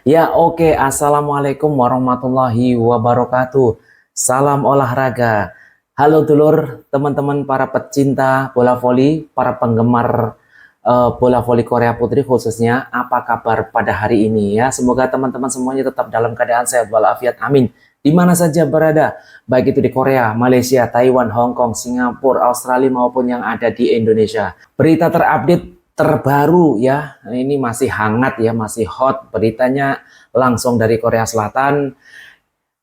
Ya, oke. Assalamualaikum warahmatullahi wabarakatuh. Salam olahraga. Halo dulur, teman-teman para pecinta bola voli, para penggemar bola voli Korea Putri khususnya. Apa kabar pada hari ini ya? Semoga teman-teman semuanya tetap dalam keadaan sehat walafiat. Amin. Di mana saja berada, baik itu di Korea, Malaysia, Taiwan, Hong Kong, Singapura, Australia maupun yang ada di Indonesia. Berita terupdate terbaru ya, ini masih hangat ya, masih hot beritanya langsung dari Korea Selatan.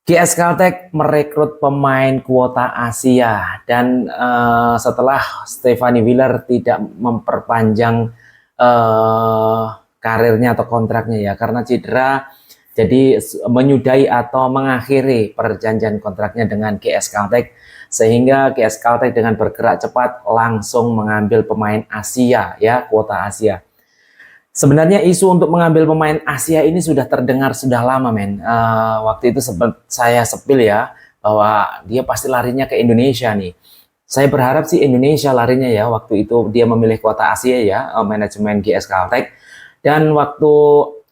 GS Caltech merekrut pemain kuota Asia dan setelah Stephanie Wheeler tidak memperpanjang karirnya atau kontraknya ya karena cedera, jadi menyudahi atau mengakhiri perjanjian kontraknya dengan GS Caltech, sehingga GS Caltech dengan bergerak cepat langsung mengambil pemain Asia ya, kuota Asia. Sebenarnya isu untuk mengambil pemain Asia ini sudah terdengar sudah lama, men. Waktu itu sempat saya sepil ya, bahwa dia pasti larinya ke Indonesia nih. Saya berharap sih Indonesia larinya ya, waktu itu dia memilih kuota Asia ya, manajemen GS Caltech. Dan waktu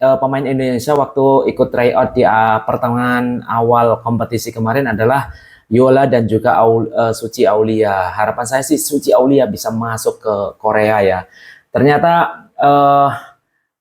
pemain Indonesia waktu ikut tryout di pertengahan awal kompetisi kemarin adalah Yola dan juga Suci Aulia. Harapan saya sih Suci Aulia bisa masuk ke Korea ya. Ternyata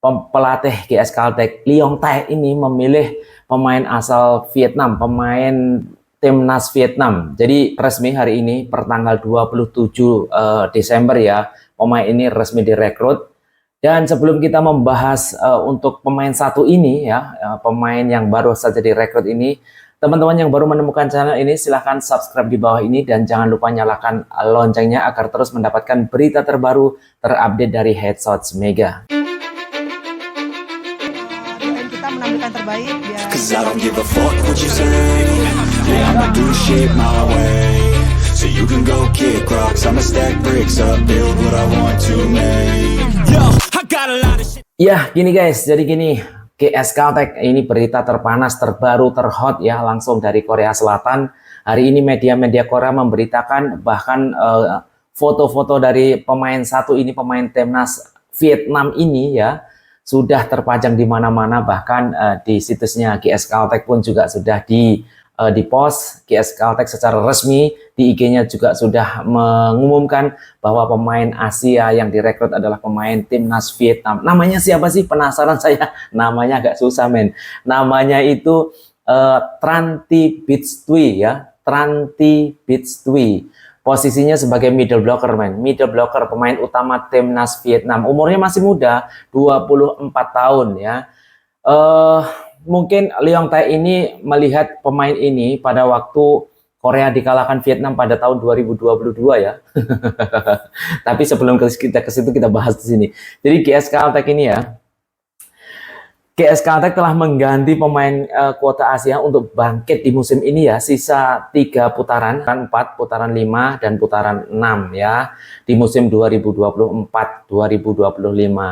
pelatih GS Caltech Leong Tae ini memilih pemain asal Vietnam, pemain timnas Vietnam. Jadi resmi hari ini pertanggal 27 Desember ya, pemain ini resmi direkrut. Dan sebelum kita membahas untuk pemain satu ini ya, pemain yang baru saja direkrut ini, teman-teman yang baru menemukan channel ini silahkan subscribe di bawah ini dan jangan lupa nyalakan loncengnya agar terus mendapatkan berita terbaru terupdate dari Headshots Mega. Kita menampilkan terbaik biar Cause I don't give a fuck what you say. Yeah, I'ma do shit my way. So you can go kick rocks, I'ma stack bricks up, build what I want to make. Yo, I got a lot of shit. Ya, gini guys, jadi gini, GS Caltech ini berita terpanas, terbaru, terhot ya, langsung dari Korea Selatan. Hari ini media-media Korea memberitakan bahkan foto-foto dari pemain satu ini, pemain timnas Vietnam ini ya, sudah terpajang di mana-mana, bahkan di situsnya GS Caltech pun juga sudah di post. GS Caltech secara resmi di IG-nya juga sudah mengumumkan bahwa pemain Asia yang direkrut adalah pemain timnas Vietnam. Namanya siapa sih? Penasaran saya. Namanya agak susah, men. Namanya itu Tran Thi Bich Tui ya, Tran Thi Bich Tui. Posisinya sebagai middle blocker, men. Middle blocker, pemain utama timnas Vietnam. Umurnya masih muda, 24 tahun ya. Mungkin Leong Tae ini melihat pemain ini pada waktu Korea dikalahkan Vietnam pada tahun 2022 ya. Tapi sebelum kita ke situ, kita bahas di sini. Jadi GS Caltech ini ya, GS Caltech telah mengganti pemain kuota Asia untuk bangkit di musim ini ya, sisa 3 putaran, 4, putaran 5, dan putaran 6 ya, di musim 2024-2025.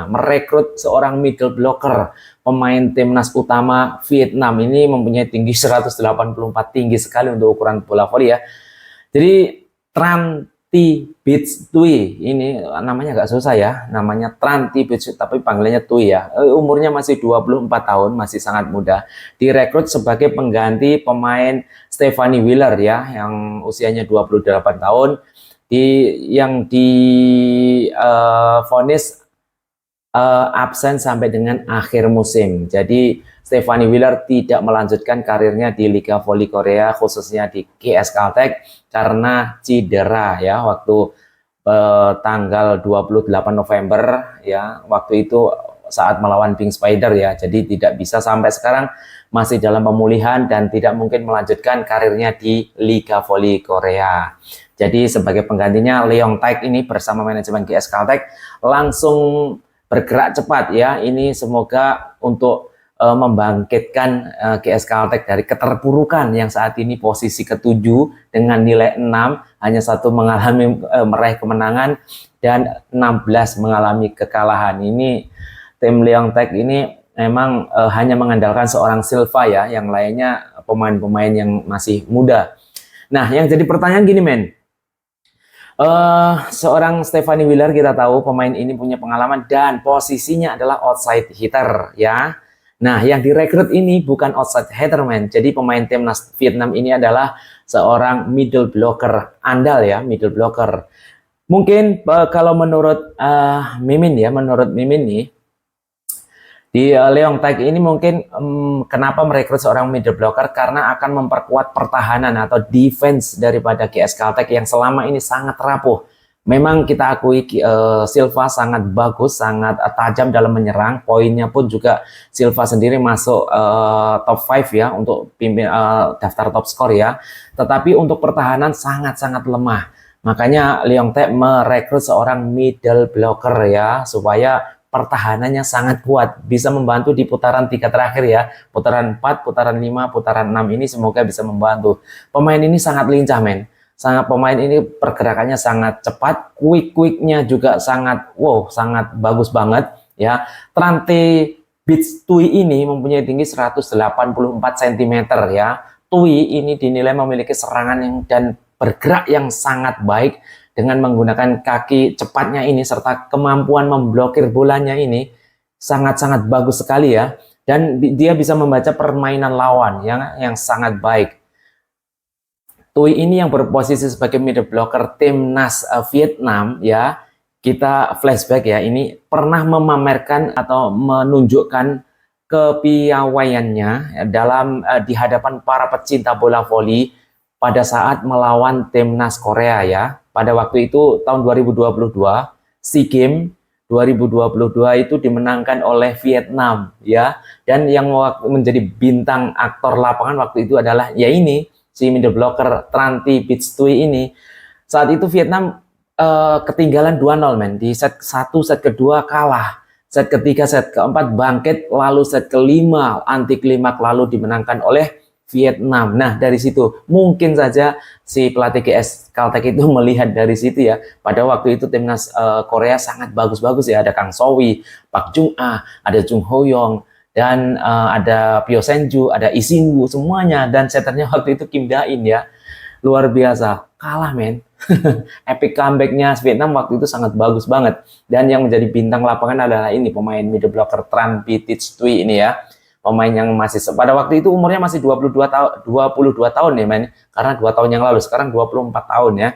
Merekrut seorang middle blocker, pemain timnas utama Vietnam ini mempunyai tinggi 184, tinggi sekali untuk ukuran bola voli ya. Jadi Tran Thi Bich Tui ini namanya agak susah ya, namanya Tran Thi Bich tapi panggilannya Tui ya. Umurnya masih 24 tahun, masih sangat muda. Direkrut sebagai pengganti pemain Stephanie Wheeler ya, yang usianya 28 tahun, yang divonis absen sampai dengan akhir musim. Jadi Stephanie Wheeler tidak melanjutkan karirnya di Liga Voli Korea, khususnya di GS Caltech, karena cedera ya waktu tanggal 28 November ya, waktu itu saat melawan Pink Spider ya. Jadi tidak bisa, sampai sekarang masih dalam pemulihan dan tidak mungkin melanjutkan karirnya di Liga Voli Korea. Jadi sebagai penggantinya Leong Tae ini bersama manajemen GS Caltech langsung bergerak cepat ya. Ini semoga untuk membangkitkan GS Caltech dari keterpurukan yang saat ini posisi ke-7 dengan nilai 6, hanya satu mengalami meraih kemenangan dan 16 mengalami kekalahan. Ini tim Leong Tae ini memang hanya mengandalkan seorang Silva ya, yang lainnya pemain-pemain yang masih muda. Nah, yang jadi pertanyaan gini, men. Seorang Stephanie Wheeler kita tahu pemain ini punya pengalaman dan posisinya adalah outside hitter ya. Nah, yang direkrut ini bukan outside hitter, man. Jadi pemain timnas Vietnam ini adalah seorang middle blocker andal ya, middle blocker. Mungkin kalau menurut Mimin ya, menurut Mimin nih, di Leong Tak ini mungkin kenapa merekrut seorang middle blocker karena akan memperkuat pertahanan atau defense daripada GS Caltech yang selama ini sangat rapuh. Memang kita akui Silva sangat bagus, sangat tajam dalam menyerang. Poinnya pun juga Silva sendiri masuk top 5 ya untuk pimpin daftar top skor ya. Tetapi untuk pertahanan sangat-sangat lemah. Makanya Leong Tak merekrut seorang middle blocker ya supaya pertahanannya sangat kuat, bisa membantu di putaran 3 terakhir ya, putaran 4, putaran 5, putaran 6 ini semoga bisa membantu. Pemain ini sangat lincah, men. Pemain ini pergerakannya sangat cepat, quick-quicknya juga sangat sangat bagus banget ya. Trante Beach Tui ini mempunyai tinggi 184 cm ya. Tui ini dinilai memiliki serangan dan bergerak yang sangat baik dengan menggunakan kaki cepatnya ini serta kemampuan memblokir bolanya ini sangat-sangat bagus sekali ya, dan dia bisa membaca permainan lawan yang sangat baik. Tui ini yang berposisi sebagai middle blocker timnas Vietnam ya, kita flashback ya, ini pernah memamerkan atau menunjukkan kepiawaiannya dalam di hadapan para pecinta bola voli pada saat melawan timnas Korea ya. Pada waktu itu tahun 2022 SEA Games 2022 itu dimenangkan oleh Vietnam ya, dan yang menjadi bintang aktor lapangan waktu itu adalah ya ini si middle blocker Trante Beach Tui ini. Saat itu Vietnam ketinggalan 2-0 men, di set 1, set kedua kalah, set ketiga, set keempat bangkit, lalu set kelima anti klimak lalu dimenangkan oleh Vietnam. Nah, dari situ mungkin saja si pelatih GS Caltech itu melihat dari situ ya. Pada waktu itu timnas Korea sangat bagus-bagus ya. Ada Kang Sowi, Pak Jung Ah, ada Jung Ho Yong, dan ada Pyo Senju, ada Lee Sing-woo, semuanya. Dan setternya waktu itu Kim Da-in ya. Luar biasa. Kalah men. Epic comebacknya Vietnam waktu itu sangat bagus banget. Dan yang menjadi bintang lapangan adalah ini pemain middle blocker Tran Beach Tui ini ya. Pemain yang masih pada waktu itu umurnya masih 22 tahun ya men, karena 2 tahun yang lalu, sekarang 24 tahun ya.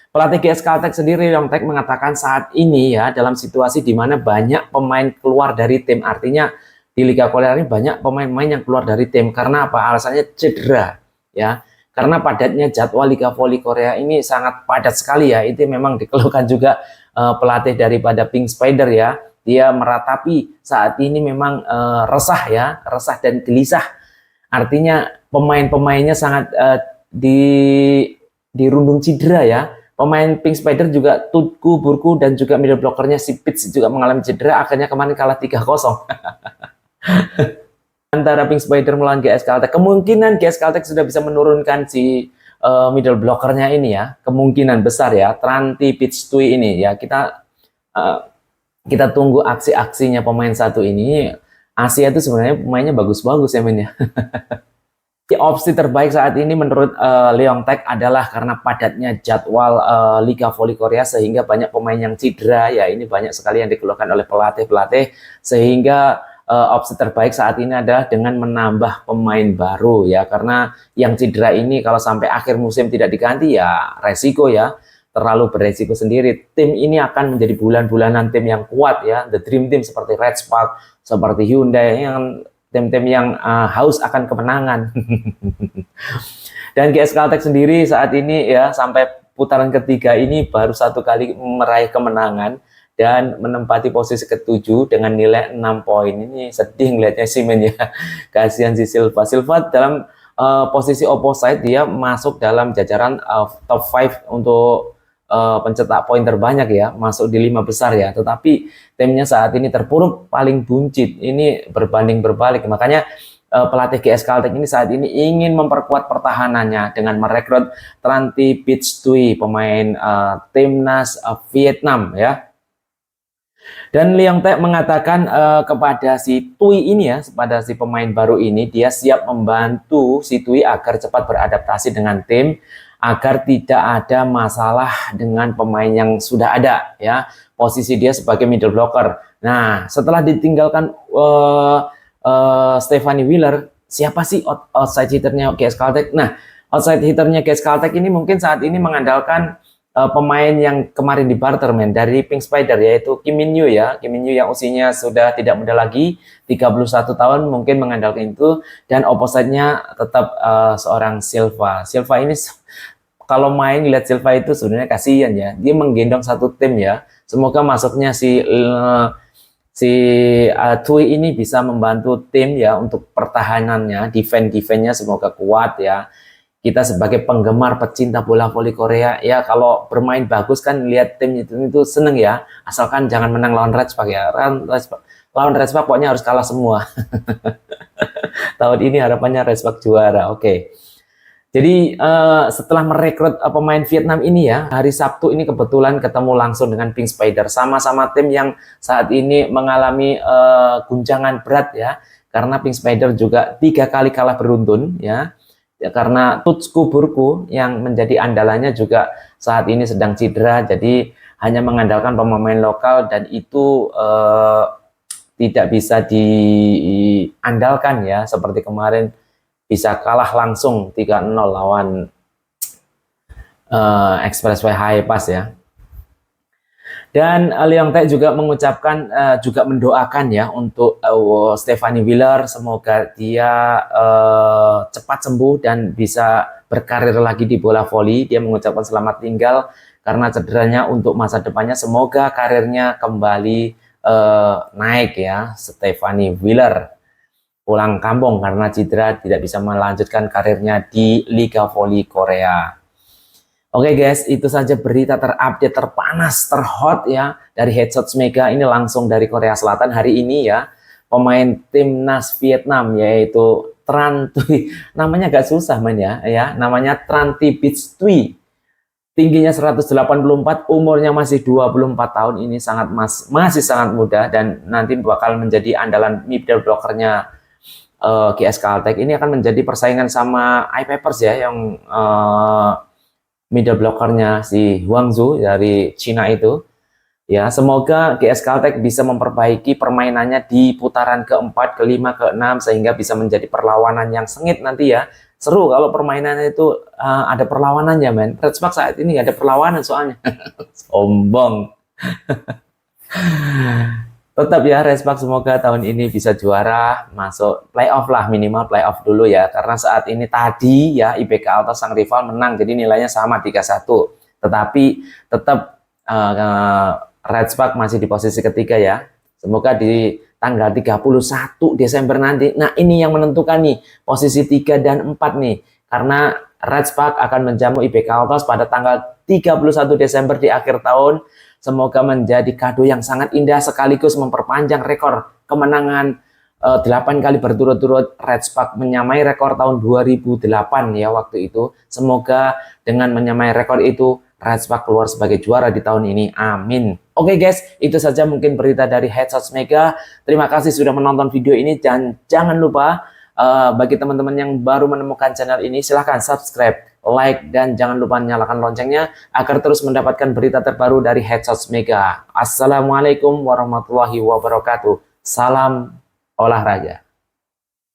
Pelatih GS Caltech sendiri Leong Tak mengatakan saat ini ya dalam situasi di mana banyak pemain keluar dari tim, artinya di Liga Korea ini banyak pemain-pemain yang keluar dari tim karena apa? Alasannya cedera ya. Karena padatnya jadwal Liga Voli Korea ini sangat padat sekali ya. Itu memang dikeluhkan juga pelatih daripada Pink Spider ya. Dia meratapi saat ini memang resah ya, resah dan gelisah. Artinya pemain-pemainnya sangat dirundung cedera ya. Pemain Pink Spider juga Tutku, Burku, dan juga middle blockernya si Pitts juga mengalami cedera. Akhirnya kemarin kalah 3-0. Antara Pink Spider melawan GS Caltech. Kemungkinan GS Caltech sudah bisa menurunkan si middle blockernya ini ya. Kemungkinan besar ya. Trante Beach Tui ini ya. Kita tunggu aksi-aksinya pemain satu ini. Asia itu sebenarnya pemainnya bagus-bagus ya men ya. Opsi terbaik saat ini menurut Leong Tak adalah karena padatnya jadwal Liga Voli Korea sehingga banyak pemain yang cedera ya. Ini banyak sekali yang dikeluhkan oleh pelatih sehingga opsi terbaik saat ini adalah dengan menambah pemain baru ya, karena yang cedera ini kalau sampai akhir musim tidak diganti ya resiko ya, terlalu beresiko sendiri. Tim ini akan menjadi bulan-bulanan tim yang kuat ya, the dream team seperti Red Spark, seperti Hyundai, yang tim-tim yang haus akan kemenangan. Dan GS Caltech sendiri saat ini ya sampai putaran ketiga ini baru 1 kali meraih kemenangan dan menempati posisi ke-7 dengan nilai 6 poin. Ini sedih ngeliatnya sih men ya. Kasihan si Silva. Silva dalam posisi opposite, dia masuk dalam jajaran top 5 untuk pencetak poin terbanyak ya, masuk di 5 besar ya. Tetapi timnya saat ini terpuruk, paling buncit. Ini berbanding berbalik. Makanya pelatih GS Caltech ini saat ini ingin memperkuat pertahanannya dengan merekrut Trante Beach Tui, pemain timnas Vietnam ya. Dan Leong Tak mengatakan kepada si Tui ini ya, kepada si pemain baru ini, dia siap membantu si Tui agar cepat beradaptasi dengan tim, agar tidak ada masalah dengan pemain yang sudah ada ya. Posisi dia sebagai middle blocker. Nah, setelah ditinggalkan Stephanie Wheeler, siapa sih outside hitternya GS Caltech? Nah, outside hitternya GS Caltech ini mungkin saat ini mengandalkan pemain yang kemarin di barter men dari Pink Spider, yaitu Kim Min Yoo ya. Kim Min Yoo yang usianya sudah tidak muda lagi, 31 tahun, mungkin mengandalkan itu. Dan opposite-nya tetap seorang Silva. Silva ini kalau main lihat Silva itu sebenarnya kasihan ya. Dia menggendong satu tim ya. Semoga masuknya Tui ini bisa membantu tim ya untuk pertahanannya, defense-nya semoga kuat ya. Kita sebagai penggemar pecinta bola voli Korea ya, kalau bermain bagus kan lihat tim itu seneng ya, asalkan jangan menang lawan Redspark ya. Lawan Redspark pokoknya harus kalah semua. Tahun ini harapannya Redspark juara. Oke. Jadi setelah merekrut pemain Vietnam ini ya, hari Sabtu ini kebetulan ketemu langsung dengan Pink Spider, sama-sama tim yang saat ini mengalami guncangan berat ya, karena Pink Spider juga 3 kali kalah beruntun ya. Ya, karena Tutsku Burku yang menjadi andalannya juga saat ini sedang cedera, jadi hanya mengandalkan pemain lokal dan itu tidak bisa diandalkan ya, seperti kemarin bisa kalah langsung 3-0 lawan Expressway High Pass ya. Dan Leong Tae juga mengucapkan, juga mendoakan ya untuk Stephanie Wheeler, semoga dia cepat sembuh dan bisa berkarir lagi di bola voli. Dia mengucapkan selamat tinggal karena cederanya, untuk masa depannya semoga karirnya kembali naik ya. Stephanie Wheeler pulang kampung karena cedera, tidak bisa melanjutkan karirnya di Liga Voli Korea. Oke guys, itu saja berita terupdate, terpanas, terhot ya dari Headshots Mega ini langsung dari Korea Selatan hari ini ya. Pemain timnas Vietnam yaitu Tran Thuy, namanya agak susah men ya, namanya Tran Thi Bich Thuy. Tingginya 184, umurnya masih 24 tahun, ini masih sangat muda dan nanti bakal menjadi andalan middle blockernya GS Caltech. Ini akan menjadi persaingan sama iPapers ya, yang middle blockernya si Huangzhou dari Cina itu ya. Semoga GS Caltech bisa memperbaiki permainannya di putaran keempat, kelima, keenam, sehingga bisa menjadi perlawanan yang sengit nanti ya. Seru kalau permainannya itu ada perlawanannya men. Redspark saat ini nggak ada perlawanan soalnya. Sombong. Tetap ya Redspark semoga tahun ini bisa juara, masuk playoff lah, minimal playoff dulu ya. Karena saat ini tadi ya IPK Altos sang rival menang, jadi nilainya sama 3-1. Tetapi tetap Redspark masih di posisi ketiga ya. Semoga di tanggal 31 Desember nanti, nah ini yang menentukan nih posisi 3 dan 4 nih. Karena Redspark akan menjamu IPK Altos pada tanggal 31 Desember di akhir tahun. Semoga menjadi kado yang sangat indah sekaligus memperpanjang rekor kemenangan 8 kali berturut-turut. Redspark menyamai rekor tahun 2008 ya waktu itu. Semoga dengan menyamai rekor itu Redspark keluar sebagai juara di tahun ini. Amin. Oke guys, itu saja mungkin berita dari Headshots Mega. Terima kasih sudah menonton video ini dan jangan lupa bagi teman-teman yang baru menemukan channel ini, silahkan subscribe, like, dan jangan lupa nyalakan loncengnya agar terus mendapatkan berita terbaru dari Headshots Mega. Assalamualaikum warahmatullahi wabarakatuh. Salam olahraga.